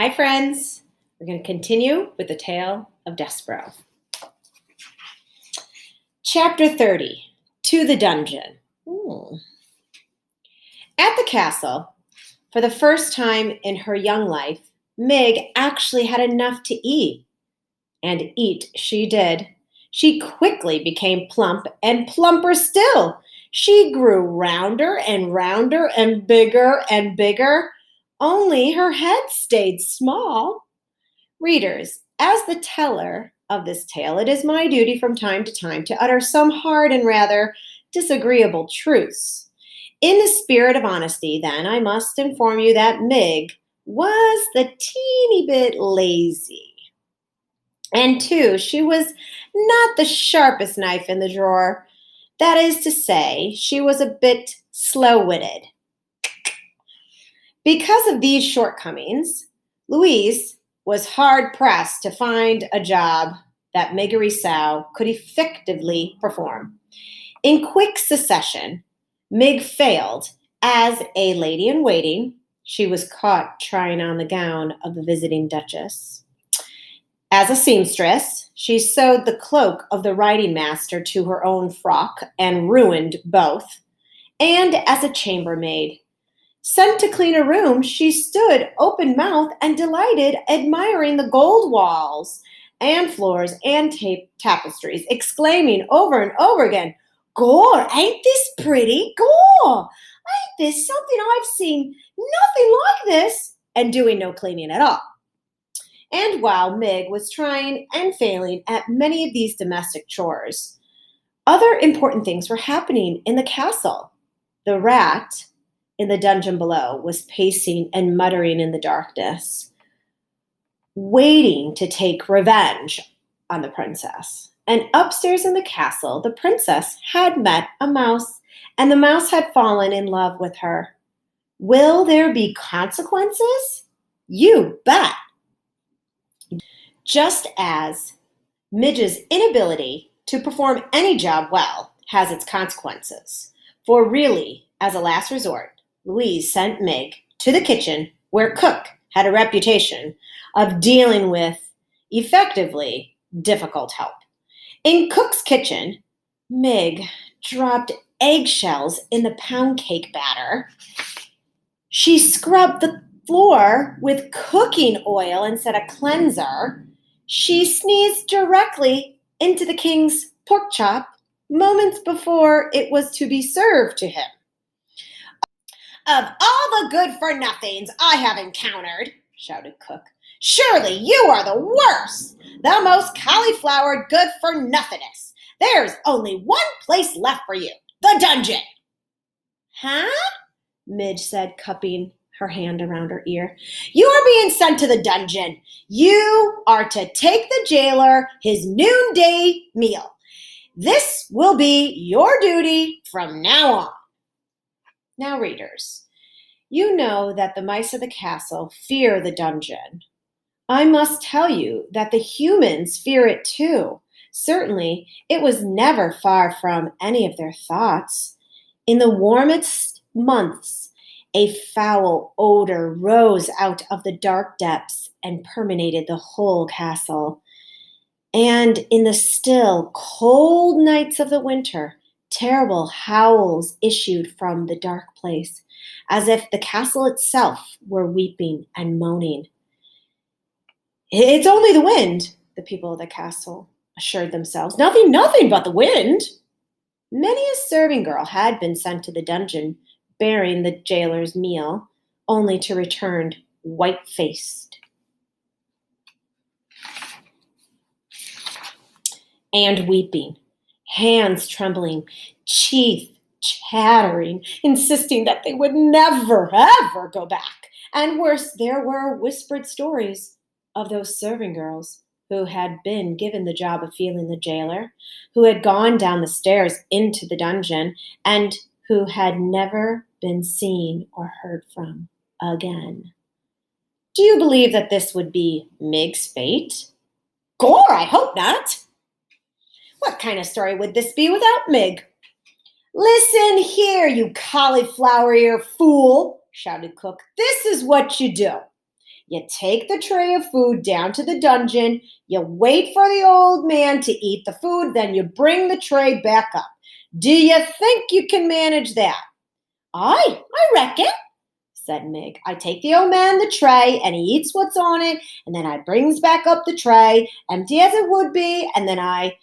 Hi, friends. We're going to continue with the Tale of Despereaux. Chapter 30, To the Dungeon. At the castle, for the first time in her young life, Meg actually had enough to eat. And eat she did. She quickly became plump and plumper still. She grew rounder and rounder and bigger, only her head stayed small. Readers, as the teller of this tale, it is my duty from time to time to utter some hard and rather disagreeable truths. In the spirit of honesty, then, I must inform you that Meg was the teeny bit lazy. And two, she was not the sharpest knife in the drawer. That is to say, she was a bit slow-witted. Because of these shortcomings, Louise was hard-pressed to find a job that Meggery Sow could effectively perform. In quick succession, Meg failed as a lady-in-waiting. She was caught trying on the gown of the visiting duchess. As a seamstress, she sewed the cloak of the riding master to her own frock and ruined both. And as a chambermaid, sent to clean a room, she stood open-mouthed and delighted, admiring the gold walls and floors and tapestries, exclaiming over and over again, "Gore, ain't this pretty? Gore, ain't this something I've seen? Nothing like this," and doing no cleaning at all. And while Meg was trying and failing at many of these domestic chores, other important things were happening in the castle. The rat in the dungeon below was pacing and muttering in the darkness, waiting to take revenge on the princess. And upstairs in the castle, the princess had met a mouse, and the mouse had fallen in love with her. Will there be consequences? You bet. Just as Midge's inability to perform any job well has its consequences. For really, as a last resort, Louise sent Meg to the kitchen where Cook had a reputation of dealing with, effectively, difficult help. In Cook's kitchen, Meg dropped eggshells in the pound cake batter. She scrubbed the floor with cooking oil instead of cleanser. She sneezed directly into the king's pork chop moments before it was to be served to him. "Of all the good-for-nothings I have encountered," shouted Cook, "surely you are the worst, the most cauliflowered good-for-nothingest. There's only one place left for you, the dungeon." "Huh?" Midge said, cupping her hand around her ear. "You are being sent to the dungeon. You are to take the jailer his noonday meal. This will be your duty from now on." Now, readers, you know that the mice of the castle fear the dungeon. I must tell you that the humans fear it too. Certainly, it was never far from any of their thoughts. In the warmest months, a foul odor rose out of the dark depths and permeated the whole castle. And in the still, cold nights of the winter, terrible howls issued from the dark place, as if the castle itself were weeping and moaning. "It's only the wind," the people of the castle assured themselves. Nothing but the wind." Many a serving girl had been sent to the dungeon bearing the jailer's meal, only to return white-faced and weeping, hands trembling, teeth chattering, insisting that they would never, ever go back. And worse, there were whispered stories of those serving girls who had been given the job of feeding the jailer, who had gone down the stairs into the dungeon, and who had never been seen or heard from again. Do you believe that this would be Meg's fate? Gore, I hope not. What kind of story would this be without Meg? "Listen here, you cauliflower-ear fool," shouted Cook. "This is what you do. You take the tray of food down to the dungeon, you wait for the old man to eat the food, then you bring the tray back up. Do you think you can manage that? I reckon, said Mig. I take the old man the tray, and he eats what's on it, and then I brings back up the tray, empty as it would be, and then I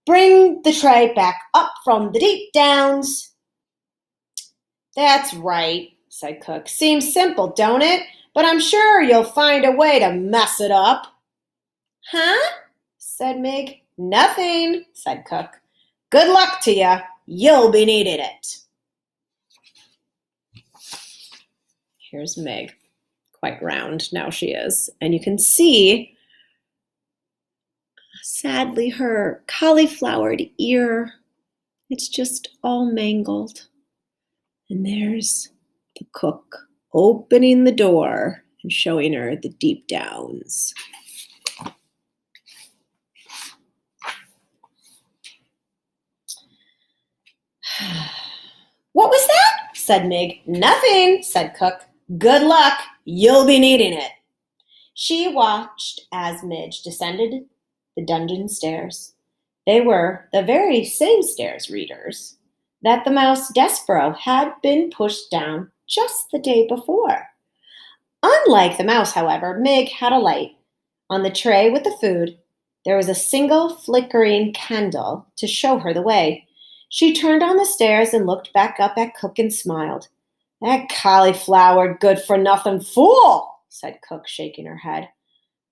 bring the tray back up from the deep downs. That's right, said Cook. Seems simple, don't it? But I'm sure you'll find a way to mess it up. Huh? Said Mig. Nothing, said Cook. Good luck to you. You'll be needing it. Here's Meg, quite round now she is. And you can see, sadly, her cauliflowered ear. It's just all mangled. And there's the cook opening the door and showing her the deep downs. What was that? Said Mig. Nothing, said Cook. Good luck. You'll be needing it. She watched as Midge descended the dungeon stairs. They were the very same stairs, readers, that the mouse Despereaux had been pushed down just the day before. Unlike the mouse, however, Mig had a light. On the tray with the food, there was a single flickering candle to show her the way. She turned on the stairs and looked back up at Cook and smiled. That cauliflowered good-for-nothing fool, said Cook, shaking her head.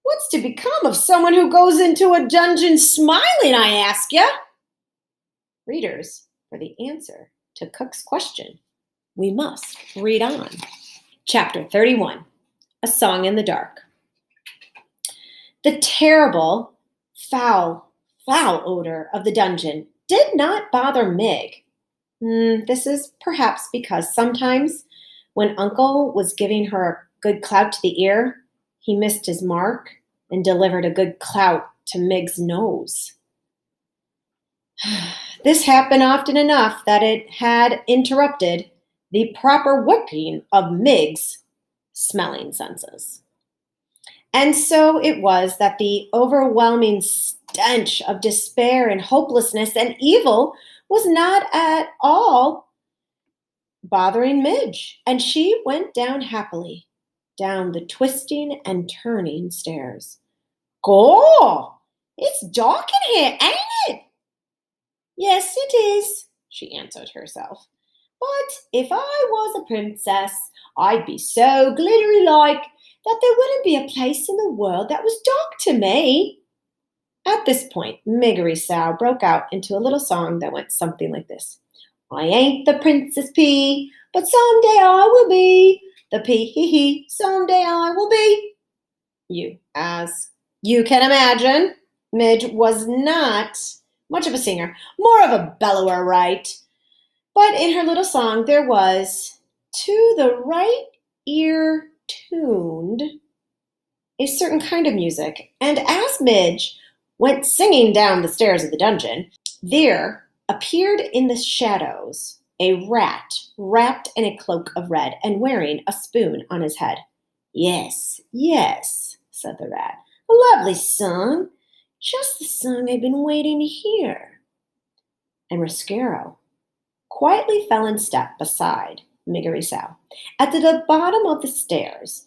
What's to become of someone who goes into a dungeon smiling, I ask you? Readers, for the answer to Cook's question, we must read on. Chapter 31, A Song in the Dark. The terrible, foul odor of the dungeon did not bother Mig. This is perhaps because sometimes when Uncle was giving her a good clout to the ear, he missed his mark and delivered a good clout to Mig's nose. This happened often enough that it had interrupted the proper working of Mig's smelling senses. And so it was that the overwhelming stench of despair and hopelessness and evil was not at all bothering Midge, and she went down happily, down the twisting and turning stairs. Go! It's dark in here, ain't it? Yes, it is, she answered herself. But if I was a princess, I'd be so glittery-like that there wouldn't be a place in the world that was dark to me. At this point, Miggery Sow broke out into a little song that went something like this. I ain't the Princess P, but someday I will be. The P, someday I will be. As you can imagine, Midge was not much of a singer, more of a bellower, right? But in her little song, there was, to the right ear tuned, a certain kind of music. And as Midge went singing down the stairs of the dungeon, there appeared in the shadows a rat wrapped in a cloak of red and wearing a spoon on his head. Yes, yes, said the rat. A lovely song. Just the song I've been waiting to hear. And Roscaro quietly fell in step beside Miggery Sow. At the bottom of the stairs,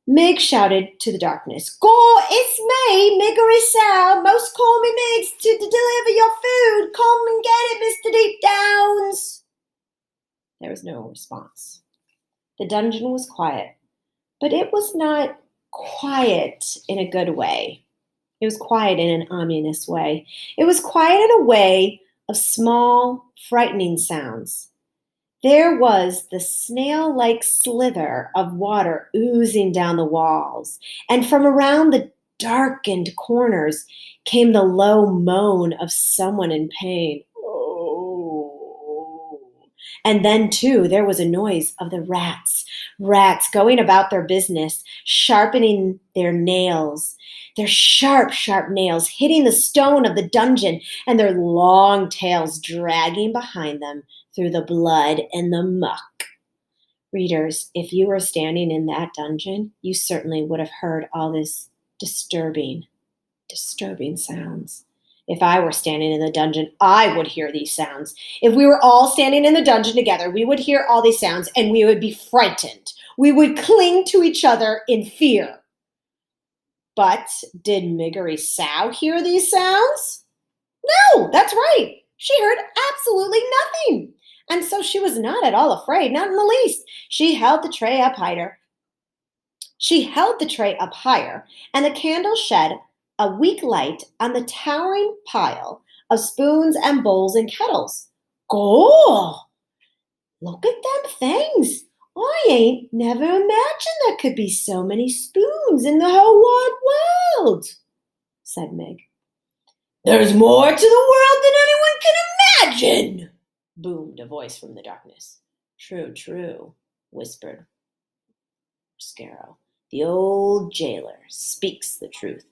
Mig shouted to the darkness, Go, it's me, Miggery Sow. Most call me Migs to deliver your food. Come and get it, Mr. Deep Downs. There was no response. The dungeon was quiet, but it was not quiet in a good way. It was quiet in an ominous way. It was quiet in a way of small, frightening sounds. There was the snail-like slither of water oozing down the walls, and from around the darkened corners came the low moan of someone in pain. Oh. And then, too, there was a noise of the rats going about their business, sharpening their nails, their sharp, sharp nails hitting the stone of the dungeon, and their long tails dragging behind them through the blood and the muck. Readers, if you were standing in that dungeon, you certainly would have heard all this disturbing sounds. If I were standing in the dungeon, I would hear these sounds. If we were all standing in the dungeon together, we would hear all these sounds and we would be frightened. We would cling to each other in fear. But did Miggery Sow hear these sounds? No, that's right. She heard absolutely nothing. And so she was not at all afraid, not in the least. She held the tray up higher. And the candle shed a weak light on the towering pile of spoons and bowls and kettles. Go! Look at them things. I ain't never imagined there could be so many spoons in the whole wide world, said Mig. There's more to the world than anyone can imagine, boomed a voice from the darkness. True, whispered Scarrow. The old jailer speaks the truth.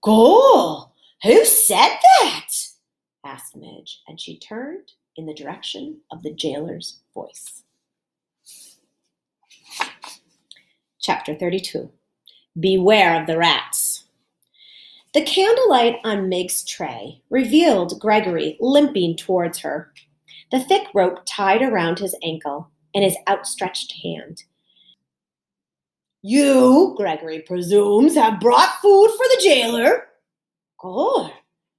Go! Who said that? Asked Midge, and she turned in the direction of the jailer's voice. Chapter 32. Beware of the rats. The candlelight on Mig's tray revealed Gregory limping towards her, the thick rope tied around his ankle in his outstretched hand. You, Gregory presumes, have brought food for the jailer. Good.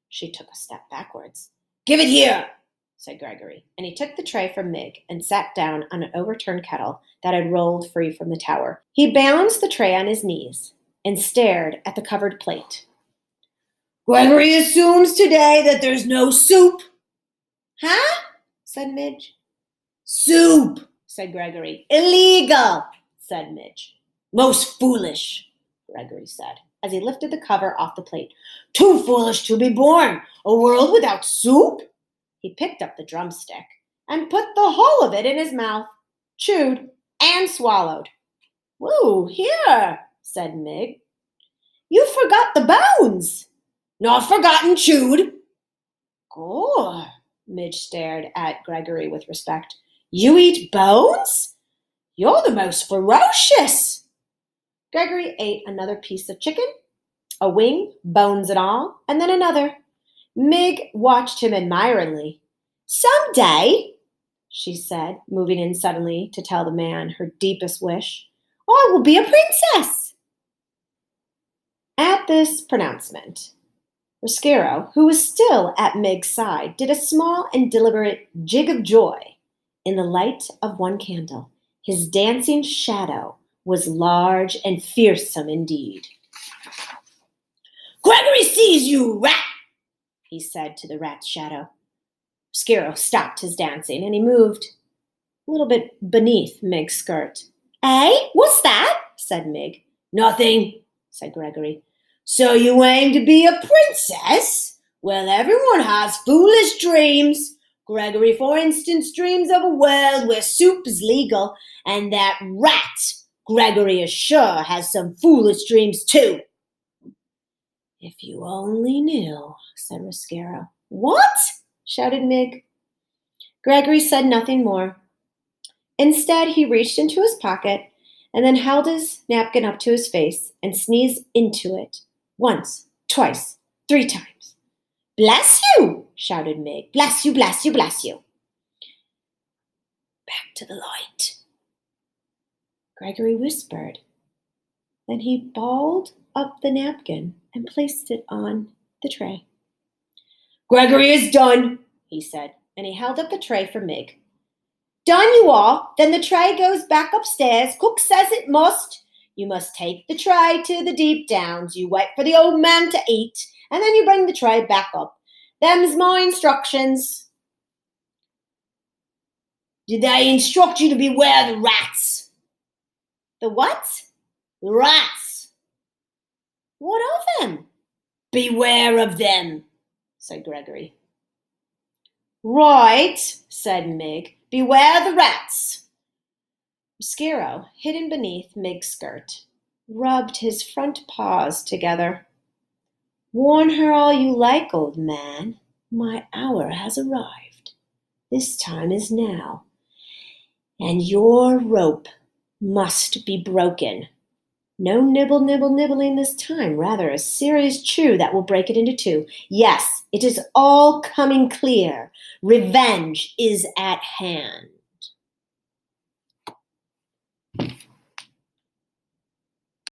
She took a step backwards. Give it here, said Gregory, and he took the tray from Mig and sat down on an overturned kettle that had rolled free from the tower. He balanced the tray on his knees and stared at the covered plate. Gregory assumes today that there's no soup. Huh? Said Midge. Soup, said Gregory. Illegal, said Midge. Most foolish, Gregory said, as he lifted the cover off the plate. Too foolish to be born. A world without soup? He picked up the drumstick and put the whole of it in his mouth, chewed, and swallowed. Woo, here, said Mig. You forgot the bones. Not forgotten, chewed. Gore, Midge stared at Gregory with respect. You eat bones? You're the most ferocious. Gregory ate another piece of chicken, a wing, bones and all, and then another. Mig watched him admiringly. Someday, she said, moving in suddenly to tell the man her deepest wish, I will be a princess. At this pronouncement, Roscaro, who was still at Mig's side, did a small and deliberate jig of joy in the light of one candle. His dancing shadow was large and fearsome indeed. Gregory sees you, rat, he said to the rat's shadow. Roscaro stopped his dancing, and he moved a little bit beneath Mig's skirt. Eh? What's that? Said Mig. Nothing, said Gregory. So you aim to be a princess? Well, everyone has foolish dreams. Gregory, for instance, dreams of a world where soup is legal, and that rat, Gregory is sure, has some foolish dreams too. If you only knew, said Roscaro. What? Shouted Mig. Gregory said nothing more. Instead, he reached into his pocket and then held his napkin up to his face and sneezed into it. Once, twice, 3 times. Bless you, shouted Mig. Bless you, bless you, bless you. Back to the light, Gregory whispered. Then he balled up the napkin and placed it on the tray. Gregory is done, he said, and he held up the tray for Mig. Done, you are. Then the tray goes back upstairs. Cook says it must. You must take the tray to the deep downs. You wait for the old man to eat, and then you bring the tray back up. Them's my instructions. Did they instruct you to beware the rats? The what? The rats. What of them? Beware of them, said Gregory. Right, said Mig. Beware the rats. Roscaro, hidden beneath Mig's skirt, rubbed his front paws together. Warn her all you like, old man. My hour has arrived. This time is now. And your rope must be broken. No nibble, nibble, nibbling this time, rather a serious chew that will break it into two. Yes, it is all coming clear. Revenge is at hand.